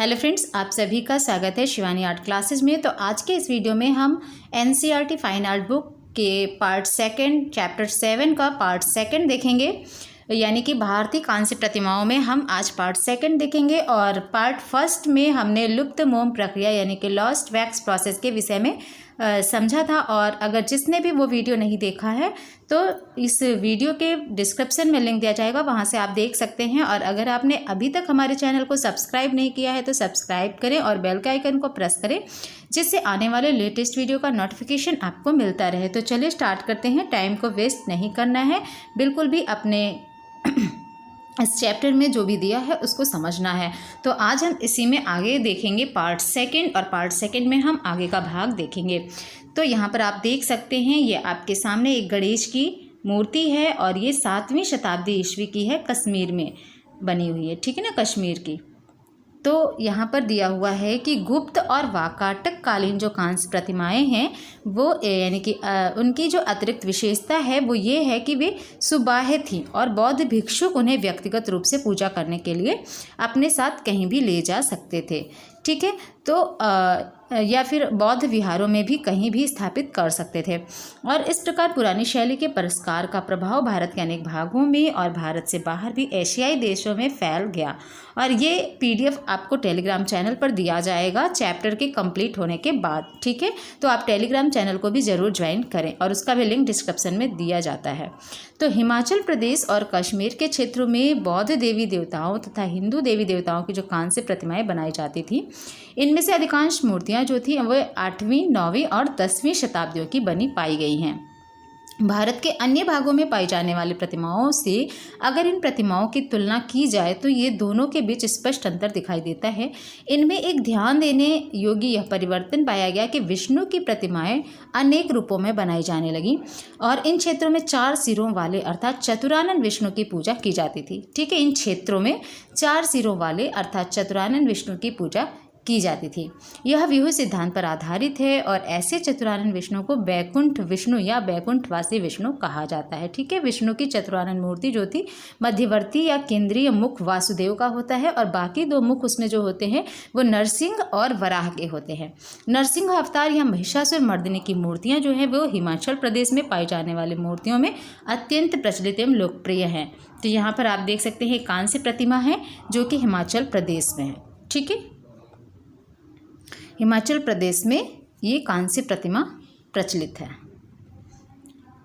Hello friends, आप सभी का स्वागत है शिवानी आर्ट क्लासेस में। तो आज के इस वीडियो में हम एनसीईआरटी फाइन आर्ट बुक के पार्ट सेकंड चैप्टर 7 का पार्ट सेकंड देखेंगे, यानी कि भारतीय कांस्य प्रतिमाओं में हम आज पार्ट सेकंड देखेंगे। और पार्ट फर्स्ट में हमने लुप्त मोम प्रक्रिया यानी कि लॉस्ट वैक्स प्रोसेस के विषय में समझा था। और अगर जिसने भी वो वीडियो नहीं देखा है तो इस वीडियो के डिस्क्रिप्शन में लिंक दिया जाएगा, वहाँ से आप देख सकते हैं। और अगर आपने अभी तक हमारे चैनल को सब्सक्राइब नहीं किया है तो सब्सक्राइब करें और बेल के आइकन को प्रेस करें, जिससे आने वाले लेटेस्ट वीडियो का नोटिफिकेशन आपको मिलता रहे। तो चलिए स्टार्ट करते हैं। टाइम को वेस्ट नहीं करना है बिल्कुल भी, अपने इस चैप्टर में जो भी दिया है उसको समझना है। तो आज हम इसी में आगे देखेंगे पार्ट सेकंड, और पार्ट सेकंड में हम आगे का भाग देखेंगे। तो यहाँ पर आप देख सकते हैं, ये आपके सामने एक गणेश की मूर्ति है और ये 7वीं शताब्दी ईस्वी की है, कश्मीर में बनी हुई है, ठीक है ना, कश्मीर की। तो यहाँ पर दिया हुआ है कि गुप्त और वाकाटक कालीन जो कांस्य प्रतिमाएं हैं वो यानी कि उनकी जो अतिरिक्त विशेषता है वो ये है कि वे सुबाह्य थीं और बौद्ध भिक्षुक उन्हें व्यक्तिगत रूप से पूजा करने के लिए अपने साथ कहीं भी ले जा सकते थे, ठीक है। तो या फिर बौद्ध विहारों में भी कहीं भी स्थापित कर सकते थे। और इस प्रकार पुरानी शैली के पुरस्कार का प्रभाव भारत के अनेक भागों में और भारत से बाहर भी एशियाई देशों में फैल गया। और ये पीडीएफ आपको टेलीग्राम चैनल पर दिया जाएगा चैप्टर के कंप्लीट होने के बाद, ठीक है। तो आप टेलीग्राम चैनल को भी ज़रूर ज्वाइन करें और उसका भी लिंक डिस्क्रिप्शन में दिया जाता है। तो हिमाचल प्रदेश और कश्मीर के क्षेत्रों में बौद्ध देवी देवताओं तथा हिंदू देवी देवताओं की जो कांस्य प्रतिमाएं बनाई जाती थी, इनमें से अधिकांश मूर्तियां जो थी वो 8वीं, 9वीं और 10वीं शताब्दियों की बनी पाई गई हैं। भारत के अन्य भागों में पाई जाने वाली प्रतिमाओं से अगर इन प्रतिमाओं की तुलना की जाए तो ये दोनों के बीच स्पष्ट अंतर दिखाई देता है। इनमें एक ध्यान देने योग्य यह परिवर्तन पाया गया कि विष्णु की प्रतिमाएं अनेक रूपों में बनाई जाने लगी और इन क्षेत्रों में 4 सिरों वाले अर्थात चतुरानन विष्णु की पूजा की जाती थी, ठीक है। इन क्षेत्रों में 4 सिरों वाले अर्थात चतुरानन विष्णु की पूजा की जाती थी। यह व्यूह सिद्धांत पर आधारित है और ऐसे चतुरानन विष्णु को बैकुंठ विष्णु या बैकुंठवासी विष्णु कहा जाता है, ठीक है। विष्णु की चतुरानन मूर्ति जो थी मध्यवर्ती या केंद्रीय मुख वासुदेव का होता है और बाकी 2 मुख उसमें जो होते हैं वो नरसिंह और वराह के होते हैं। नरसिंह अवतार या महिषासुर मर्दिनी की मूर्तियाँ जो हैं वो हिमाचल प्रदेश में पाई जाने वाली मूर्तियों में अत्यंत प्रचलित एवं लोकप्रिय हैं। तो यहाँ पर आप देख सकते हैं कांस्य प्रतिमा है जो कि हिमाचल प्रदेश में है, ठीक है। हिमाचल प्रदेश में ये कांस्य प्रतिमा प्रचलित है।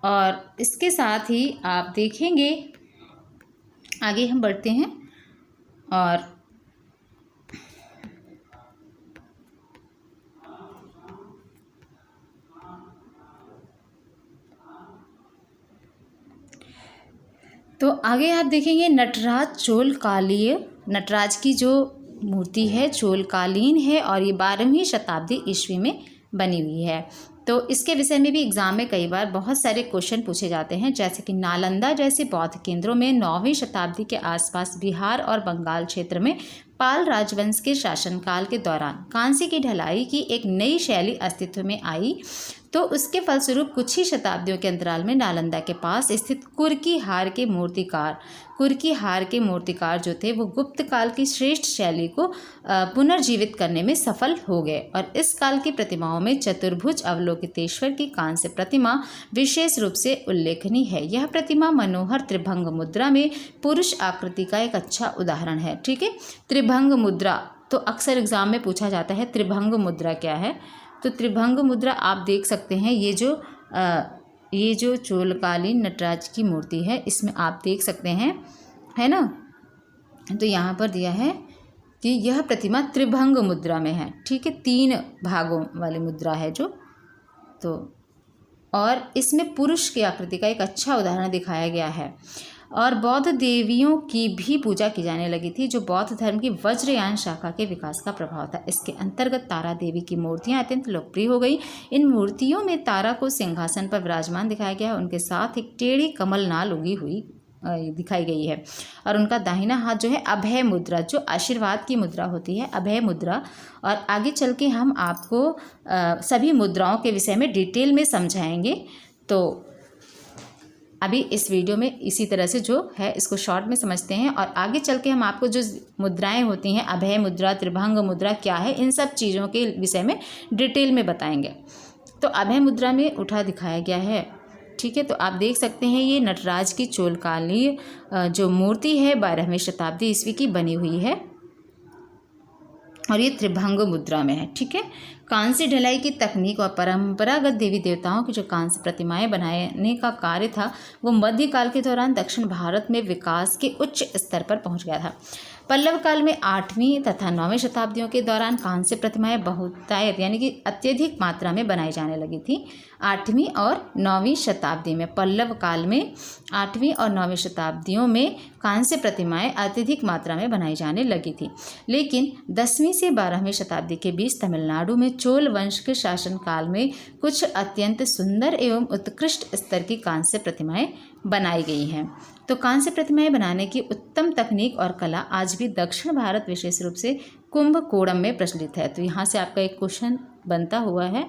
और इसके साथ ही आप देखेंगे, आगे हम बढ़ते हैं और तो आगे आप देखेंगे नटराज चोलकालीय, नटराज की जो मूर्ति है चोलकालीन है और ये 12वीं शताब्दी ईस्वी में बनी हुई है। तो इसके विषय में भी एग्जाम में कई बार बहुत सारे क्वेश्चन पूछे जाते हैं, जैसे कि नालंदा जैसे बौद्ध केंद्रों में 9वीं शताब्दी के आसपास बिहार और बंगाल क्षेत्र में पाल राजवंश के शासनकाल के दौरान कांस्य की ढलाई की एक नई शैली अस्तित्व में आई। तो उसके फलस्वरूप कुछ ही शताब्दियों के अंतराल में नालंदा के पास स्थित कुर्की हार के मूर्तिकार जो थे वो गुप्त काल की श्रेष्ठ शैली को पुनर्जीवित करने में सफल हो गए। और इस काल की प्रतिमाओं में चतुर्भुज अवलोकितेश्वर की कांस्य प्रतिमा विशेष रूप से उल्लेखनीय है। यह प्रतिमा मनोहर त्रिभंग मुद्रा में पुरुष आकृति का एक अच्छा उदाहरण है, ठीक है। त्रिभंग मुद्रा तो अक्सर एग्जाम में पूछा जाता है, त्रिभंग मुद्रा क्या है। तो त्रिभंग मुद्रा आप देख सकते हैं, ये जो चोलकालीन नटराज की मूर्ति है इसमें आप देख सकते हैं, है ना। तो यहाँ पर दिया है कि यह प्रतिमा त्रिभंग मुद्रा में है, ठीक है। 3 भागों वाली मुद्रा है जो, तो और इसमें पुरुष की आकृति का एक अच्छा उदाहरण दिखाया गया है। और बौद्ध देवियों की भी पूजा की जाने लगी थी, जो बौद्ध धर्म की वज्रयान शाखा के विकास का प्रभाव था। इसके अंतर्गत तारा देवी की मूर्तियां अत्यंत लोकप्रिय हो गई। इन मूर्तियों में तारा को सिंहासन पर विराजमान दिखाया गया है, उनके साथ एक टेढ़ी कमल नाल उगी हुई दिखाई गई है। और उनका दाहिना हाथ जो है अभय मुद्रा, जो आशीर्वाद की मुद्रा होती है, अभय मुद्रा। और आगे चल के हम आपको सभी मुद्राओं के विषय में डिटेल में समझाएंगे। तो अभी इस वीडियो में इसी तरह से जो है इसको शॉर्ट में समझते हैं, और आगे चल के हम आपको जो मुद्राएं होती हैं, अभय मुद्रा, त्रिभंग मुद्रा क्या है, इन सब चीज़ों के विषय में डिटेल में बताएंगे। तो अभय मुद्रा में उठा दिखाया गया है, ठीक है। तो आप देख सकते हैं ये नटराज की चोलकालीन जो मूर्ति है 12वीं शताब्दी ईस्वी की बनी हुई है, और ये त्रिभंग मुद्रा में है, ठीक है। कांस्य ढलाई की तकनीक और परंपरागत देवी देवताओं की जो कांस्य प्रतिमाएं बनाने का कार्य था वो मध्यकाल के दौरान दक्षिण भारत में विकास के उच्च स्तर पर पहुंच गया था। पल्लव काल में 8वीं तथा 9वीं शताब्दियों के दौरान कांस्य प्रतिमाएं बहुतायत यानी कि अत्यधिक मात्रा में बनाई जाने लगी थी। 8वीं और 9वीं शताब्दी में, पल्लव काल में 8वीं और 9वीं शताब्दियों में कांस्य प्रतिमाएं अत्यधिक मात्रा में बनाई जाने लगी थी। लेकिन 10वीं से 12वीं शताब्दी के बीच तमिलनाडु में चोल वंश के शासनकाल में कुछ अत्यंत सुंदर एवं उत्कृष्ट स्तर की कांस्य प्रतिमाएं बनाई गई हैं। तो कांस्य प्रतिमाएं बनाने की उत्तम तकनीक और कला आज भी दक्षिण भारत विशेष रूप से कुंभकोणम में प्रचलित है। तो यहाँ से आपका एक क्वेश्चन बनता हुआ है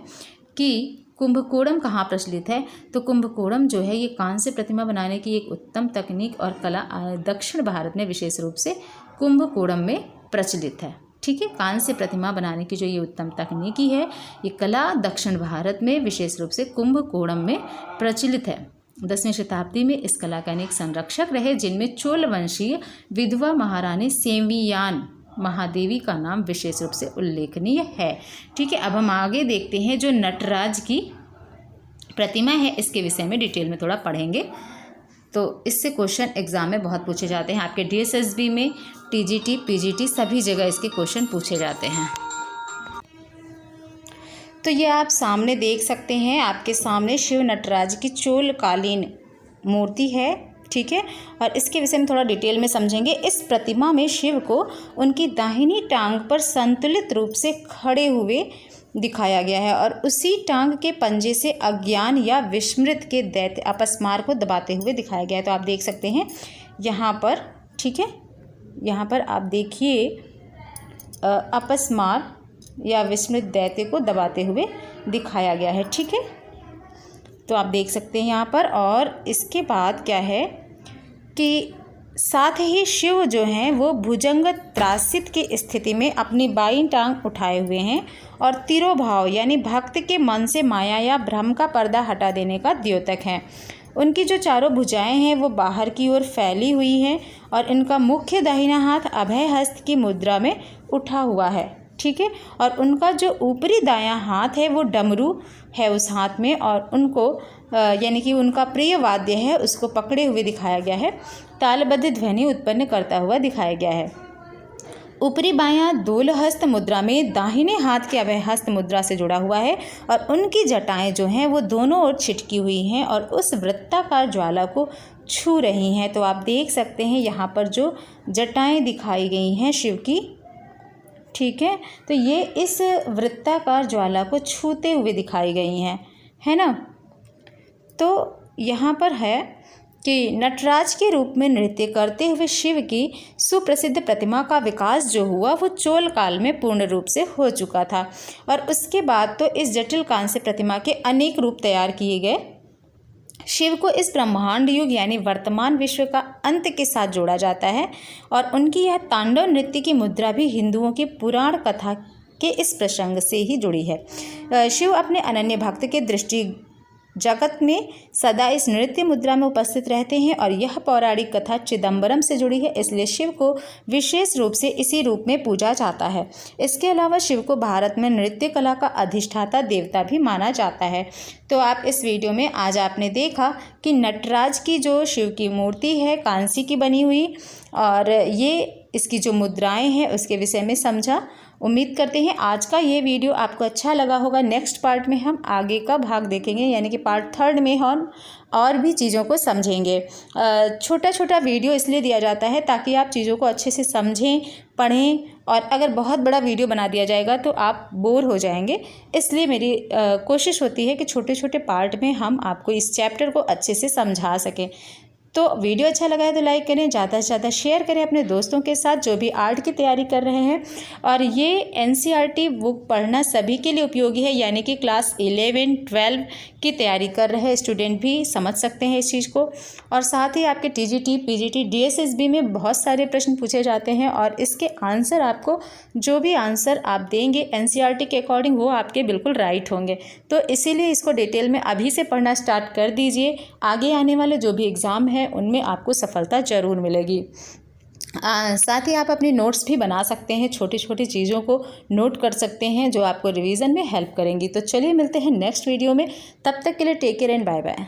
कि कुंभकोणम कहाँ प्रचलित है। तो कुंभकोणम जो है ये कांस्य प्रतिमा बनाने की एक उत्तम तकनीक और कला दक्षिण भारत में विशेष रूप से कुंभकोणम में प्रचलित है, ठीक है। कांस्य प्रतिमा बनाने की जो ये उत्तम तकनीकी है, ये कला दक्षिण भारत में विशेष रूप से कुंभकोणम में प्रचलित है। 10वीं शताब्दी में इस कला के अनेक संरक्षक रहे, जिनमें चोल वंशीय विधवा महारानी सेमियान महादेवी का नाम विशेष रूप से उल्लेखनीय है, ठीक है। अब हम आगे देखते हैं जो नटराज की प्रतिमा है, इसके विषय में डिटेल में थोड़ा पढ़ेंगे। तो इससे क्वेश्चन एग्जाम में बहुत पूछे जाते हैं, आपके DSSB में, TGT, PGT सभी जगह इसके क्वेश्चन पूछे जाते हैं। तो ये आप सामने देख सकते हैं, आपके सामने शिव नटराज की चोलकालीन मूर्ति है, ठीक है। और इसके विषय में थोड़ा डिटेल में समझेंगे। इस प्रतिमा में शिव को उनकी दाहिनी टांग पर संतुलित रूप से खड़े हुए दिखाया गया है, और उसी टांग के पंजे से अज्ञान या विस्मृत के दैत्य अपस्मार को दबाते हुए दिखाया गया है। तो आप देख सकते हैं यहाँ पर, ठीक है, यहाँ पर आप देखिए अपस्मार या विस्मृत दैत्य को दबाते हुए दिखाया गया है, ठीक है। तो आप देख सकते हैं यहाँ पर। और इसके बाद क्या है कि साथ ही शिव जो हैं वो भुजंग त्रासित की स्थिति में अपनी बाईं टांग उठाए हुए हैं, और तिरोभाव यानी भक्त के मन से माया या भ्रम का पर्दा हटा देने का द्योतक हैं। उनकी जो चारों भुजाएं हैं वो बाहर की ओर फैली हुई हैं, और इनका मुख्य दाहिना हाथ अभय हस्त की मुद्रा में उठा हुआ है, ठीक है। और उनका जो ऊपरी दायां हाथ है वो डमरू है उस हाथ में, और उनको यानी कि उनका प्रिय वाद्य है उसको पकड़े हुए दिखाया गया है, तालबद्ध ध्वनि उत्पन्न करता हुआ दिखाया गया है। ऊपरी बायां दोलहस्त मुद्रा में दाहिने हाथ के अभय हस्त मुद्रा से जुड़ा हुआ है, और उनकी जटाएं जो हैं वो दोनों ओर छिटकी हुई हैं और उस वृत्ताकार ज्वाला को छू रही हैं। तो आप देख सकते हैं यहाँ पर जो जटाएं दिखाई गई हैं शिव की, ठीक है। तो ये इस वृत्ताकार ज्वाला को छूते हुए दिखाई गई हैं, है ना। तो यहाँ पर है कि नटराज के रूप में नृत्य करते हुए शिव की सुप्रसिद्ध प्रतिमा का विकास जो हुआ वो चोल काल में पूर्ण रूप से हो चुका था, और उसके बाद तो इस जटिल कांस्य प्रतिमा के अनेक रूप तैयार किए गए। शिव को इस ब्रह्मांड युग यानी वर्तमान विश्व का अंत के साथ जोड़ा जाता है, और उनकी यह तांडव नृत्य की मुद्रा भी हिंदुओं की पुराण कथा के इस प्रसंग से ही जुड़ी है। शिव अपने अनन्य भक्त के दृष्टि जगत में सदा इस नृत्य मुद्रा में उपस्थित रहते हैं, और यह पौराणिक कथा चिदम्बरम से जुड़ी है, इसलिए शिव को विशेष रूप से इसी रूप में पूजा जाता है। इसके अलावा शिव को भारत में नृत्य कला का अधिष्ठाता देवता भी माना जाता है। तो आप इस वीडियो में आज आपने देखा कि नटराज की जो शिव की मूर्ति है कांसी की बनी हुई, और ये इसकी जो मुद्राएं हैं उसके विषय में समझा। उम्मीद करते हैं आज का ये वीडियो आपको अच्छा लगा होगा। नेक्स्ट पार्ट में हम आगे का भाग देखेंगे, यानी कि पार्ट 3 में हम और भी चीज़ों को समझेंगे। छोटा छोटा वीडियो इसलिए दिया जाता है ताकि आप चीज़ों को अच्छे से समझें, पढ़ें, और अगर बहुत बड़ा वीडियो बना दिया जाएगा तो आप बोर हो जाएंगे। इसलिए मेरी कोशिश होती है कि छोटे छोटे पार्ट में हम आपको इस चैप्टर को अच्छे से समझा सकें। तो वीडियो अच्छा लगा है तो लाइक करें, ज़्यादा से ज़्यादा शेयर करें अपने दोस्तों के साथ जो भी आर्ट की तैयारी कर रहे हैं। और ये NCERT बुक पढ़ना सभी के लिए उपयोगी है, यानी कि क्लास 11, 12 की तैयारी कर रहे स्टूडेंट भी समझ सकते हैं इस चीज़ को। और साथ ही आपके टीजीटी, पीजीटी, डीएसएसबी में बहुत सारे प्रश्न पूछे जाते हैं और इसके आंसर आपको, जो भी आंसर आप देंगे एनसीईआरटी के अकॉर्डिंग, वो आपके बिल्कुल राइट होंगे। तो इसीलिए इसको डिटेल में अभी से पढ़ना स्टार्ट कर दीजिए। आगे आने वाले जो भी एग्ज़ाम है उनमें आपको सफलता ज़रूर मिलेगी। साथ ही आप अपनी नोट्स भी बना सकते हैं, छोटी छोटी चीज़ों को नोट कर सकते हैं जो आपको रिवीजन में हेल्प करेंगी। तो चलिए मिलते हैं नेक्स्ट वीडियो में, तब तक के लिए take care and bye bye.